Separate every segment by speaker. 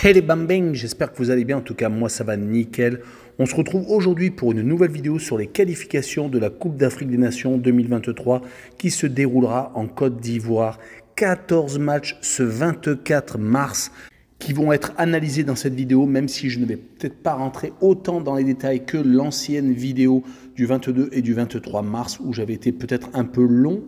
Speaker 1: Hey les bambins, j'espère que vous allez bien, en tout cas moi ça va nickel. On se retrouve aujourd'hui pour une nouvelle vidéo sur les qualifications de la Coupe d'Afrique des Nations 2023 qui se déroulera en Côte d'Ivoire. 14 matchs ce 24 mars qui vont être analysés dans cette vidéo, même si je ne vais peut-être pas rentrer autant dans les détails que l'ancienne vidéo du 22 et du 23 mars où j'avais été peut-être un peu long.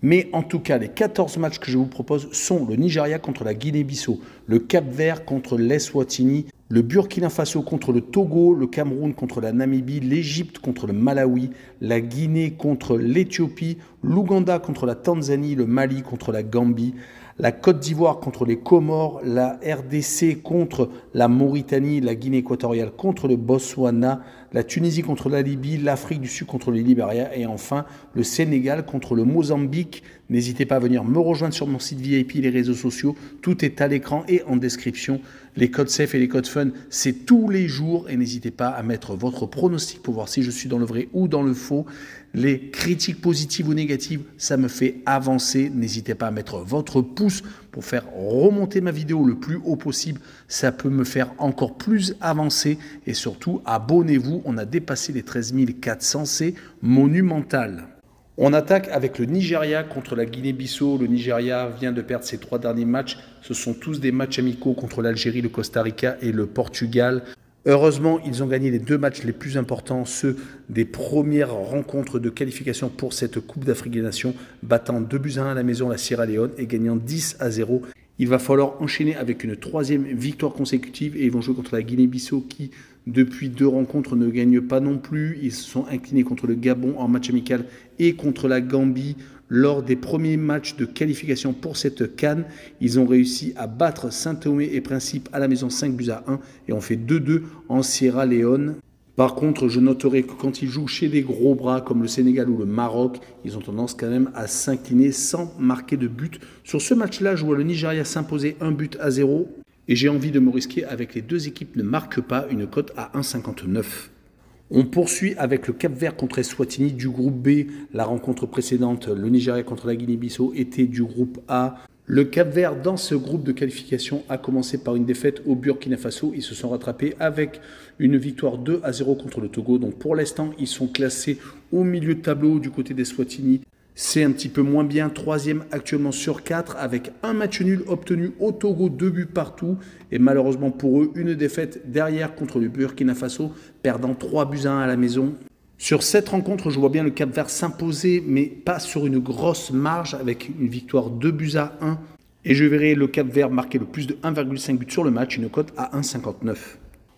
Speaker 1: Mais en tout cas, les 14 matchs que je vous propose sont le Nigeria contre la Guinée-Bissau, le Cap-Vert contre l'Eswatini, le Burkina Faso contre le Togo, le Cameroun contre la Namibie, l'Égypte contre le Malawi, la Guinée contre l'Éthiopie, l'Ouganda contre la Tanzanie, le Mali contre la Gambie, la Côte d'Ivoire contre les Comores, la RDC contre la Mauritanie, la Guinée équatoriale contre le Botswana, la Tunisie contre la Libye, l'Afrique du Sud contre le Libéria et enfin le Sénégal contre le Mozambique. N'hésitez pas à venir me rejoindre sur mon site VIP, les réseaux sociaux, tout est à l'écran et en description. Les codes safe et les codes fun, c'est tous les jours et n'hésitez pas à mettre votre pronostic pour voir si je suis dans le vrai ou dans le faux. Les critiques positives ou négatives, ça me fait avancer. N'hésitez pas à mettre votre pouce pour faire remonter ma vidéo le plus haut possible. Ça peut me faire encore plus avancer et surtout, abonnez-vous. On a dépassé les 13 400, c'est monumental. On attaque avec le Nigeria contre la Guinée-Bissau. Le Nigeria vient de perdre ses 3 derniers matchs. Ce sont tous des matchs amicaux contre l'Algérie, le Costa Rica et le Portugal. Heureusement, ils ont gagné les 2 matchs les plus importants, ceux des premières rencontres de qualification pour cette Coupe d'Afrique des Nations, battant 2-1 à la maison la Sierra Leone et gagnant 10-0. Il va falloir enchaîner avec une 3e victoire consécutive et ils vont jouer contre la Guinée-Bissau qui, depuis 2 rencontres, ne gagne pas non plus. Ils se sont inclinés contre le Gabon en match amical et contre la Gambie. Lors des premiers matchs de qualification pour cette CAN, ils ont réussi à battre Saint-Thomé et Principe à la maison 5-1 et ont fait 2-2 en Sierra Leone. Par contre, je noterai que quand ils jouent chez des gros bras comme le Sénégal ou le Maroc, ils ont tendance quand même à s'incliner sans marquer de but. Sur ce match-là, je vois le Nigeria s'imposer 1-0 et j'ai envie de me risquer avec les 2 équipes ne marquent pas une cote à 1,59. On poursuit avec le Cap-Vert contre Eswatini du groupe B. La rencontre précédente, le Nigeria contre la Guinée-Bissau, était du groupe A. Le Cap-Vert, dans ce groupe de qualification, a commencé par une défaite au Burkina Faso. Ils se sont rattrapés avec une victoire 2-0 contre le Togo. Donc pour l'instant, ils sont classés au milieu de tableau du côté d'Eswatini. C'est un petit peu moins bien, 3e actuellement sur 4 avec un match nul obtenu au Togo, 2 buts partout et malheureusement pour eux, une défaite derrière contre le Burkina Faso, perdant 3-1 à la maison. Sur cette rencontre, je vois bien le Cap-Vert s'imposer, mais pas sur une grosse marge avec une victoire 2-1 et je verrai le Cap-Vert marquer le plus de 1,5 but sur le match, une cote à 1,59.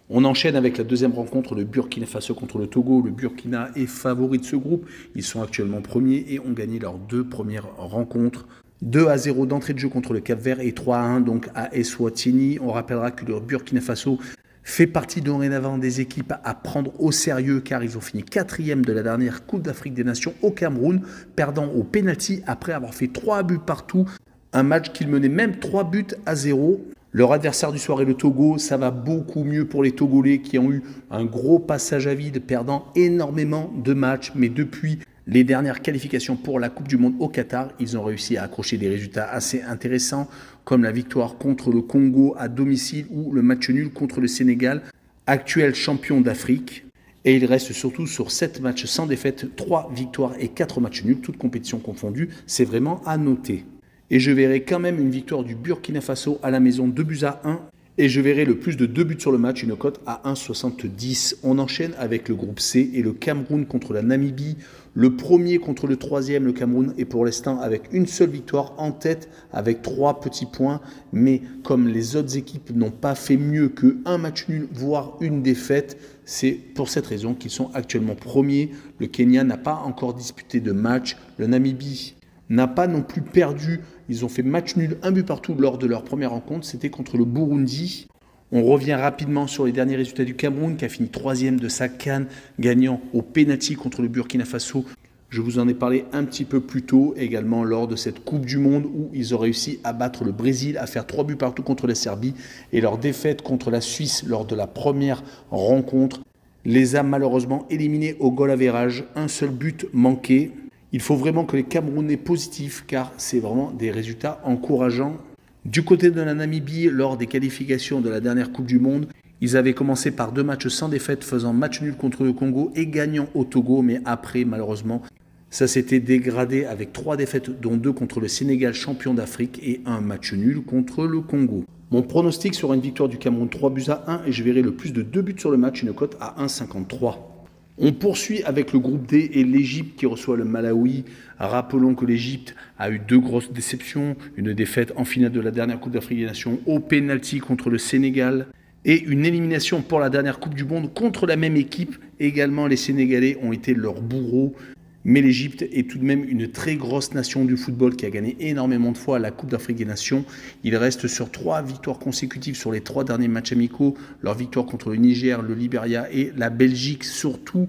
Speaker 1: On enchaîne avec la 2e rencontre de Burkina Faso contre le Togo. Le Burkina est favori de ce groupe. Ils sont actuellement premiers et ont gagné leurs 2 premières rencontres. 2-0 d'entrée de jeu contre le Cap-Vert et 3-1 donc à Eswatini. On rappellera que le Burkina Faso fait partie dorénavant des équipes à prendre au sérieux car ils ont fini 4e de la dernière Coupe d'Afrique des Nations au Cameroun, perdant au pénalty après avoir fait 3 buts partout. Un match qu'ils menaient même 3-0. Leur adversaire du soir est le Togo, ça va beaucoup mieux pour les Togolais qui ont eu un gros passage à vide, perdant énormément de matchs. Mais depuis les dernières qualifications pour la Coupe du Monde au Qatar, ils ont réussi à accrocher des résultats assez intéressants, comme la victoire contre le Congo à domicile ou le match nul contre le Sénégal, actuel champion d'Afrique. Et il reste surtout sur 7 matchs sans défaite, 3 victoires et 4 matchs nuls, toutes compétitions confondues. C'est vraiment à noter. Et je verrai quand même une victoire du Burkina Faso à la maison 2-1 et je verrai le plus de 2 buts sur le match, une cote à 1,70. On enchaîne avec le groupe C et le Cameroun contre la Namibie. Le premier contre le 3e, le Cameroun est pour l'instant avec une seule victoire en tête avec 3 petits points. Mais comme les autres équipes n'ont pas fait mieux qu'un match nul, voire une défaite, c'est pour cette raison qu'ils sont actuellement premiers. Le Kenya n'a pas encore disputé de match. Le Namibie n'a pas non plus perdu. Ils ont fait match nul, 1 but partout lors de leur première rencontre. C'était contre le Burundi. On revient rapidement sur les derniers résultats du Cameroun qui a fini 3e de sa CAN, gagnant au pénalty contre le Burkina Faso. Je vous en ai parlé un petit peu plus tôt, également lors de cette Coupe du Monde où ils ont réussi à battre le Brésil, à faire 3 buts partout contre la Serbie. Et leur défaite contre la Suisse lors de la première rencontre les a malheureusement éliminés au goal average. Un seul but manqué. Il faut vraiment que les Camerounais positifs car c'est vraiment des résultats encourageants. Du côté de la Namibie, lors des qualifications de la dernière Coupe du Monde, ils avaient commencé par 2 matchs sans défaite, faisant match nul contre le Congo et gagnant au Togo. Mais après, malheureusement, ça s'était dégradé avec 3 défaites, dont 2 contre le Sénégal, champion d'Afrique, et un match nul contre le Congo. Mon pronostic sera une victoire du Cameroun 3-1 et je verrai le plus de 2 buts sur le match, une cote à 1,53. On poursuit avec le groupe D et l'Égypte qui reçoit le Malawi. Rappelons que l'Égypte a eu 2 grosses déceptions, une défaite en finale de la dernière Coupe d'Afrique des Nations au pénalty contre le Sénégal et une élimination pour la dernière Coupe du Monde contre la même équipe. Également, les Sénégalais ont été leurs bourreaux. Mais l'Égypte est tout de même une très grosse nation du football qui a gagné énormément de fois la Coupe d'Afrique des Nations. Il reste sur 3 victoires consécutives sur les 3 derniers matchs amicaux. Leur victoire contre le Niger, le Libéria et la Belgique surtout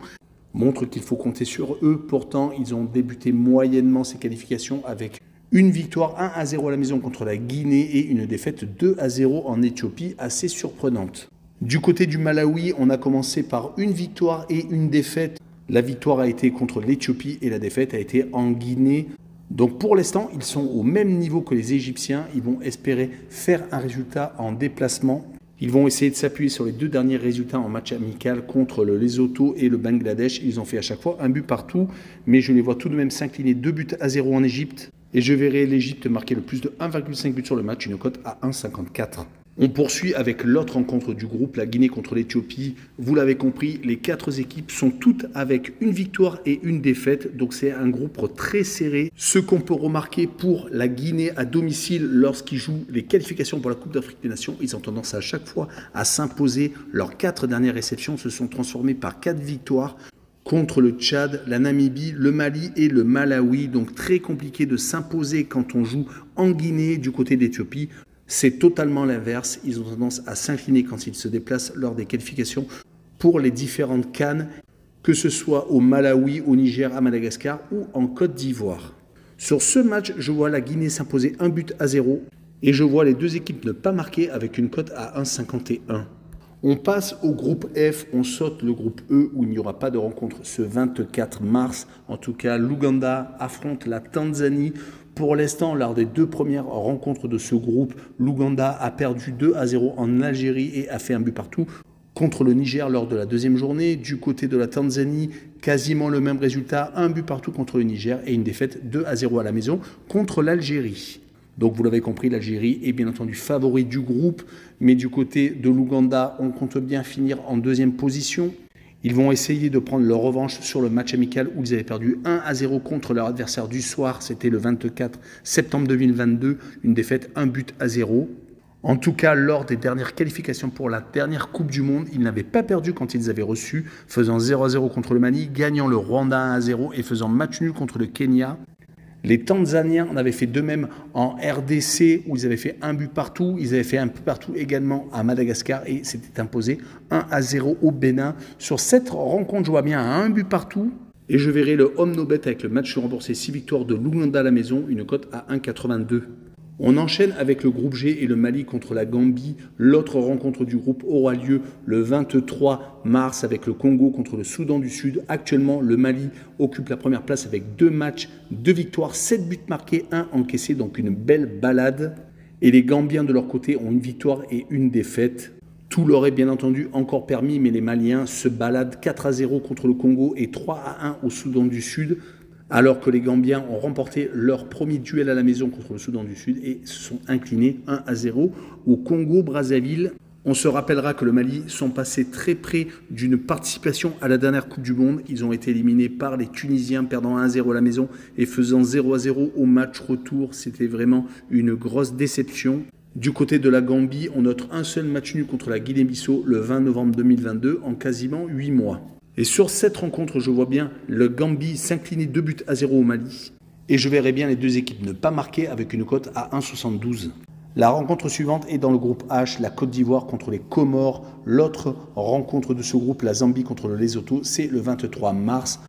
Speaker 1: montre qu'il faut compter sur eux. Pourtant, ils ont débuté moyennement ces qualifications avec une victoire 1-0 à la maison contre la Guinée et une défaite 2-0 en Éthiopie assez surprenante. Du côté du Malawi, on a commencé par une victoire et une défaite. La victoire a été contre l'Éthiopie et la défaite a été en Guinée. Donc pour l'instant, ils sont au même niveau que les Égyptiens. Ils vont espérer faire un résultat en déplacement. Ils vont essayer de s'appuyer sur les 2 derniers résultats en match amical contre le Lesotho et le Bangladesh. Ils ont fait à chaque fois un but partout, mais je les vois tout de même s'incliner 2-0 en Égypte. Et je verrai l'Égypte marquer le plus de 1,5 but sur le match, une cote à 1,54. On poursuit avec l'autre rencontre du groupe, la Guinée contre l'Éthiopie. Vous l'avez compris, les 4 équipes sont toutes avec une victoire et une défaite. Donc c'est un groupe très serré. Ce qu'on peut remarquer pour la Guinée à domicile lorsqu'ils jouent les qualifications pour la Coupe d'Afrique des Nations, ils ont tendance à chaque fois à s'imposer. Leurs 4 dernières réceptions se sont transformées par 4 victoires contre le Tchad, la Namibie, le Mali et le Malawi. Donc très compliqué de s'imposer quand on joue en Guinée du côté d'Éthiopie. C'est totalement l'inverse. Ils ont tendance à s'incliner quand ils se déplacent lors des qualifications pour les différentes CAN, que ce soit au Malawi, au Niger, à Madagascar ou en Côte d'Ivoire. Sur ce match, je vois la Guinée s'imposer 1-0 et je vois les 2 équipes ne pas marquer avec une cote à 1,51. On passe au groupe F, on saute le groupe E où il n'y aura pas de rencontre ce 24 mars. En tout cas, l'Ouganda affronte la Tanzanie. Pour l'instant, lors des 2 premières rencontres de ce groupe, l'Ouganda a perdu 2-0 en Algérie et a fait un but partout contre le Niger lors de la 2e journée. Du côté de la Tanzanie, quasiment le même résultat, un but partout contre le Niger et une défaite 2-0 à la maison contre l'Algérie. Donc vous l'avez compris, l'Algérie est bien entendu favori du groupe, mais du côté de l'Ouganda, on compte bien finir en 2e position. Ils vont essayer de prendre leur revanche sur le match amical où ils avaient perdu 1-0 contre leur adversaire du soir. C'était le 24 septembre 2022, une défaite 1-0. En tout cas, lors des dernières qualifications pour la dernière Coupe du Monde, ils n'avaient pas perdu quand ils avaient reçu, faisant 0-0 contre le Mali, gagnant le Rwanda 1-0 et faisant match nul contre le Kenya. Les Tanzaniens en avaient fait de même en RDC où ils avaient fait un but partout. Ils avaient fait un but partout également à Madagascar et s'étaient imposés 1-0 au Bénin. Sur cette rencontre, je vois bien un but partout. Et je verrai le home no bet avec le match remboursé 6 victoires de l'Ouganda à la maison, une cote à 1,82. On enchaîne avec le groupe G et le Mali contre la Gambie. L'autre rencontre du groupe aura lieu le 23 mars avec le Congo contre le Soudan du Sud. Actuellement, le Mali occupe la première place avec 2 matchs, 2 victoires, 7 buts marqués, 1 encaissé, donc une belle balade. Et les Gambiens de leur côté ont une victoire et une défaite. Tout leur est bien entendu encore permis, mais les Maliens se baladent 4-0 contre le Congo et 3-1 au Soudan du Sud. Alors que les Gambiens ont remporté leur premier duel à la maison contre le Soudan du Sud et se sont inclinés 1-0 au Congo-Brazzaville. On se rappellera que le Mali sont passés très près d'une participation à la dernière Coupe du Monde. Ils ont été éliminés par les Tunisiens, perdant 1-0 à la maison et faisant 0-0 au match retour. C'était vraiment une grosse déception. Du côté de la Gambie, on note un seul match nul contre la Guinée-Bissau le 20 novembre 2022 en quasiment 8 mois. Et sur cette rencontre, je vois bien le Gambie s'incliner 2-0 au Mali. Et je verrai bien les 2 équipes ne pas marquer avec une cote à 1,72. La rencontre suivante est dans le groupe H, la Côte d'Ivoire contre les Comores. L'autre rencontre de ce groupe, la Zambie contre le Lesotho, c'est le 23 mars.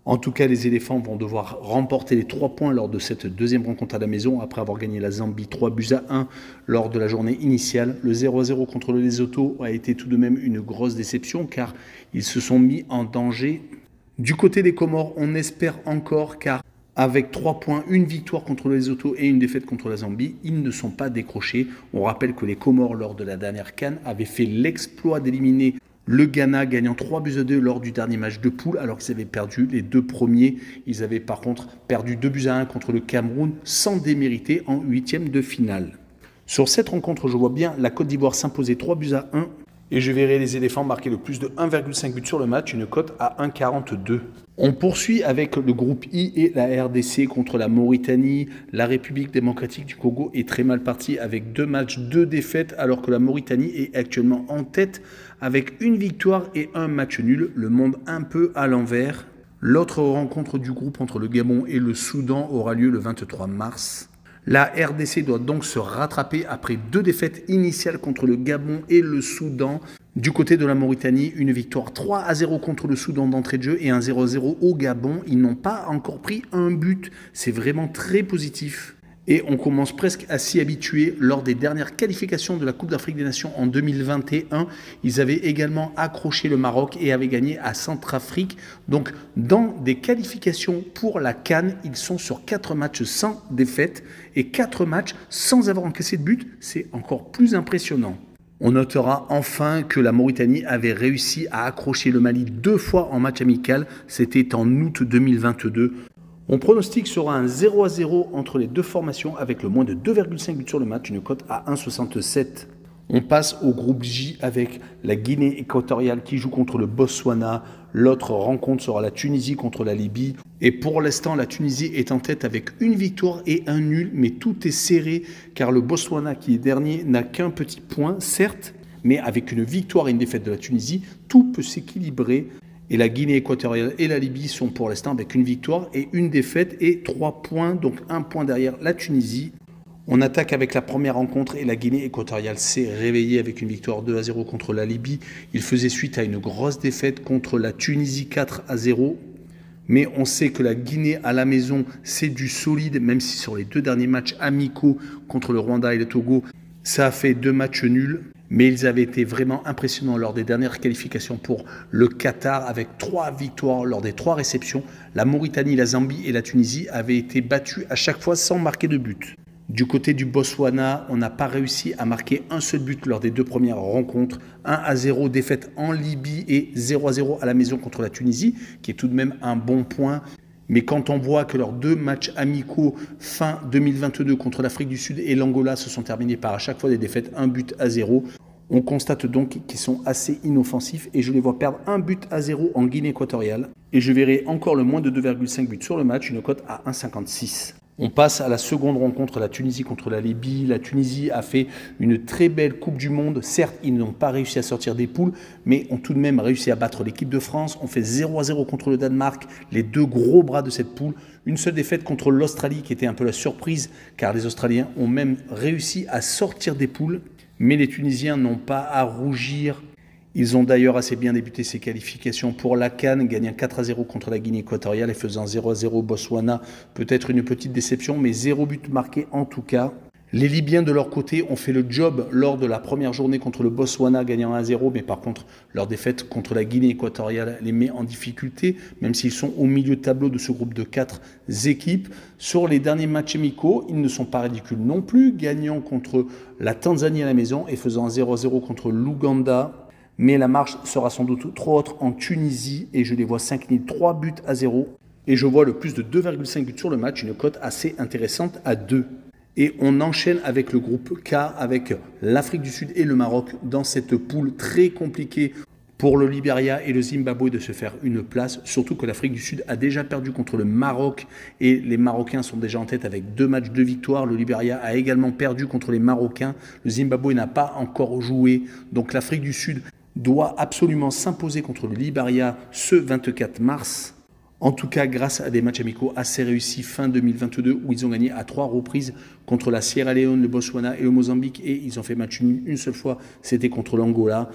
Speaker 1: En tout cas, les éléphants vont devoir remporter les 3 points lors de cette 2e rencontre à la maison après avoir gagné la Zambie 3-1 lors de la journée initiale. Le 0-0 contre le Lesotho a été tout de même une grosse déception car ils se sont mis en danger. Du côté des Comores, on espère encore car Avec 3 points, une victoire contre le Lesotho et une défaite contre la Zambie, ils ne sont pas décrochés. On rappelle que les Comores, lors de la dernière CAN, avaient fait l'exploit d'éliminer le Ghana, gagnant 3-2 lors du dernier match de poule, alors qu'ils avaient perdu les 2 premiers. Ils avaient par contre perdu 2-1 contre le Cameroun, sans démériter, en 8e de finale. Sur cette rencontre, je vois bien la Côte d'Ivoire s'imposer 3-1 et je verrai les éléphants marquer le plus de 1,5 but sur le match, une cote à 1,42. On poursuit avec le groupe I et la RDC contre la Mauritanie. La République démocratique du Congo est très mal partie avec 2 matchs, 2 défaites, alors que la Mauritanie est actuellement en tête avec une victoire et un match nul. Le monde un peu à l'envers. L'autre rencontre du groupe entre le Gabon et le Soudan aura lieu le 23 mars. La RDC doit donc se rattraper après 2 défaites initiales contre le Gabon et le Soudan. Du côté de la Mauritanie, une victoire 3-0 contre le Soudan d'entrée de jeu et un 0-0 au Gabon. Ils n'ont pas encore pris un but. C'est vraiment très positif. Et on commence presque à s'y habituer. Lors des dernières qualifications de la Coupe d'Afrique des Nations en 2021, ils avaient également accroché le Maroc et avaient gagné à Centrafrique. Donc, dans des qualifications pour la CAN, ils sont sur 4 matchs sans défaite et 4 matchs sans avoir encaissé de but. C'est encore plus impressionnant. On notera enfin que la Mauritanie avait réussi à accrocher le Mali 2 fois en match amical. C'était en août 2022. Mon pronostic sera un 0-0 entre les deux formations avec le moins de 2,5 buts sur le match, une cote à 1,67. On passe au groupe J avec la Guinée équatoriale qui joue contre le Botswana. L'autre rencontre sera la Tunisie contre la Libye. Et pour l'instant, la Tunisie est en tête avec une victoire et un nul, mais tout est serré car le Botswana qui est dernier n'a qu'un petit point, certes, mais avec une victoire et une défaite de la Tunisie, tout peut s'équilibrer. Et la Guinée équatoriale et la Libye sont pour l'instant avec une victoire et une défaite et 3 points, donc 1 point derrière la Tunisie. On attaque avec la première rencontre et la Guinée équatoriale s'est réveillée avec une victoire 2-0 contre la Libye. Il faisait suite à une grosse défaite contre la Tunisie 4-0. Mais on sait que la Guinée à la maison, c'est du solide, même si sur les 2 derniers matchs amicaux contre le Rwanda et le Togo, ça a fait 2 matchs nuls. Mais ils avaient été vraiment impressionnants lors des dernières qualifications pour le Qatar avec 3 victoires lors des 3 réceptions. La Mauritanie, la Zambie et la Tunisie avaient été battus à chaque fois sans marquer de but. Du côté du Botswana, on n'a pas réussi à marquer un seul but lors des 2 premières rencontres. 1-0 défaite en Libye et 0-0 à la maison contre la Tunisie, qui est tout de même un bon point. Mais quand on voit que leurs 2 matchs amicaux fin 2022 contre l'Afrique du Sud et l'Angola se sont terminés par à chaque fois des défaites 1-0, on constate donc qu'ils sont assez inoffensifs et je les vois perdre 1-0 en Guinée équatoriale. Et je verrai encore le moins de 2,5 buts sur le match, une cote à 1,56. On passe à la seconde rencontre, la Tunisie contre la Libye. La Tunisie a fait une très belle Coupe du Monde. Certes, ils n'ont pas réussi à sortir des poules, mais ont tout de même réussi à battre l'équipe de France. On fait 0-0 contre le Danemark, les 2 gros bras de cette poule. Une seule défaite contre l'Australie qui était un peu la surprise, car les Australiens ont même réussi à sortir des poules. Mais les Tunisiens n'ont pas à rougir. Ils ont d'ailleurs assez bien débuté ces qualifications pour la CAN, gagnant 4-0 contre la Guinée équatoriale et faisant 0-0 au Botswana. Peut-être une petite déception, mais 0 but marqué en tout cas. Les Libyens de leur côté ont fait le job lors de la première journée contre le Botswana, gagnant 1-0, mais par contre leur défaite contre la Guinée équatoriale les met en difficulté, même s'ils sont au milieu de tableau de ce groupe de 4 équipes. Sur les derniers matchs amicaux, ils ne sont pas ridicules non plus, gagnant contre la Tanzanie à la maison et faisant 0-0 contre l'Ouganda. Mais la marche sera sans doute trop haute en Tunisie et je les vois s'incliner 3-0. Et je vois le plus de 2,5 buts sur le match, une cote assez intéressante à 2. Et on enchaîne avec le groupe K, avec l'Afrique du Sud et le Maroc dans cette poule très compliquée pour le Libéria et le Zimbabwe de se faire une place. Surtout que l'Afrique du Sud a déjà perdu contre le Maroc et les Marocains sont déjà en tête avec 2 matchs de victoire. Le Libéria a également perdu contre les Marocains. Le Zimbabwe n'a pas encore joué. Donc l'Afrique du Sud doit absolument s'imposer contre le Libéria ce 24 mars. En tout cas, grâce à des matchs amicaux assez réussis fin 2022 où ils ont gagné à 3 reprises contre la Sierra Leone, le Botswana et le Mozambique et ils ont fait match une seule fois, c'était contre l'Angola.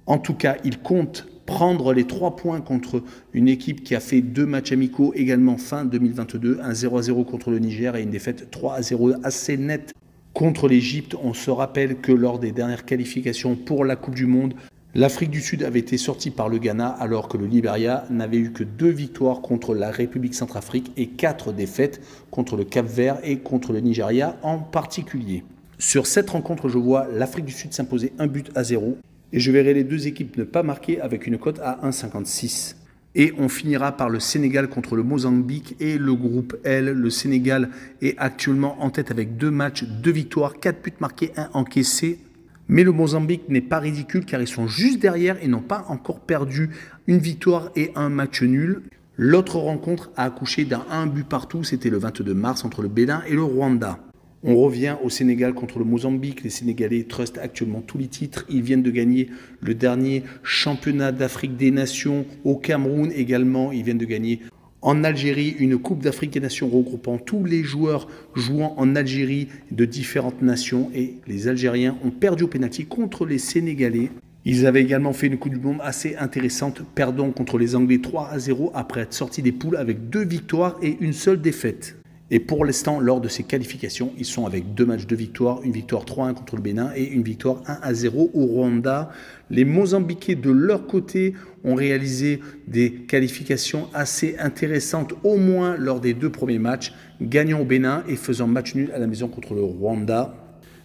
Speaker 1: En tout cas, ils comptent prendre les 3 points contre une équipe qui a fait 2 matchs amicaux également fin 2022, un 0-0 contre le Niger et une défaite 3-0 assez nette contre l'Égypte. On se rappelle que lors des dernières qualifications pour la Coupe du Monde, L'Afrique du Sud avait été sortie par le Ghana alors que le Libéria n'avait eu que 2 victoires contre la République centrafrique et 4 défaites contre le Cap-Vert et contre le Nigeria en particulier. Sur cette rencontre, je vois l'Afrique du Sud s'imposer 1-0 et je verrai les deux équipes ne pas marquer avec une cote à 1,56. Et on finira par le Sénégal contre le Mozambique et le groupe L. Le Sénégal est actuellement en tête avec 2 matchs, 2 victoires, 4 buts marqués, 1 encaissé. Mais le Mozambique n'est pas ridicule car ils sont juste derrière et n'ont pas encore perdu une victoire et un match nul. L'autre rencontre a accouché d'un 1 but partout, c'était le 22 mars entre le Bénin et le Rwanda. On revient au Sénégal contre le Mozambique. Les Sénégalais trustent actuellement tous les titres. Ils viennent de gagner le dernier championnat d'Afrique des Nations au Cameroun également. Ils viennent de gagner en Algérie une Coupe d'Afrique des Nations regroupant tous les joueurs jouant en Algérie de différentes nations. Et les Algériens ont perdu au pénalty contre les Sénégalais. Ils avaient également fait une Coupe du Monde assez intéressante, perdant contre les Anglais 3-0 après être sortis des poules avec 2 victoires et une seule défaite. Et pour l'instant, lors de ces qualifications, ils sont avec 2 matchs de victoire, une victoire 3-1 contre le Bénin et une victoire 1-0 au Rwanda. Les Mozambiquais, de leur côté, ont réalisé des qualifications assez intéressantes, au moins lors des 2 premiers matchs, gagnant au Bénin et faisant match nul à la maison contre le Rwanda.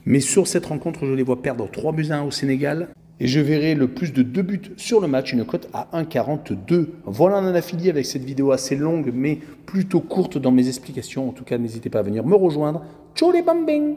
Speaker 1: Mais sur cette rencontre, je les vois perdre 3-1 au Sénégal. Et je verrai le plus de 2 buts sur le match, une cote à 1,42. Voilà, on en a fini avec cette vidéo assez longue, mais plutôt courte dans mes explications. En tout cas, n'hésitez pas à venir me rejoindre. Ciao les bambins!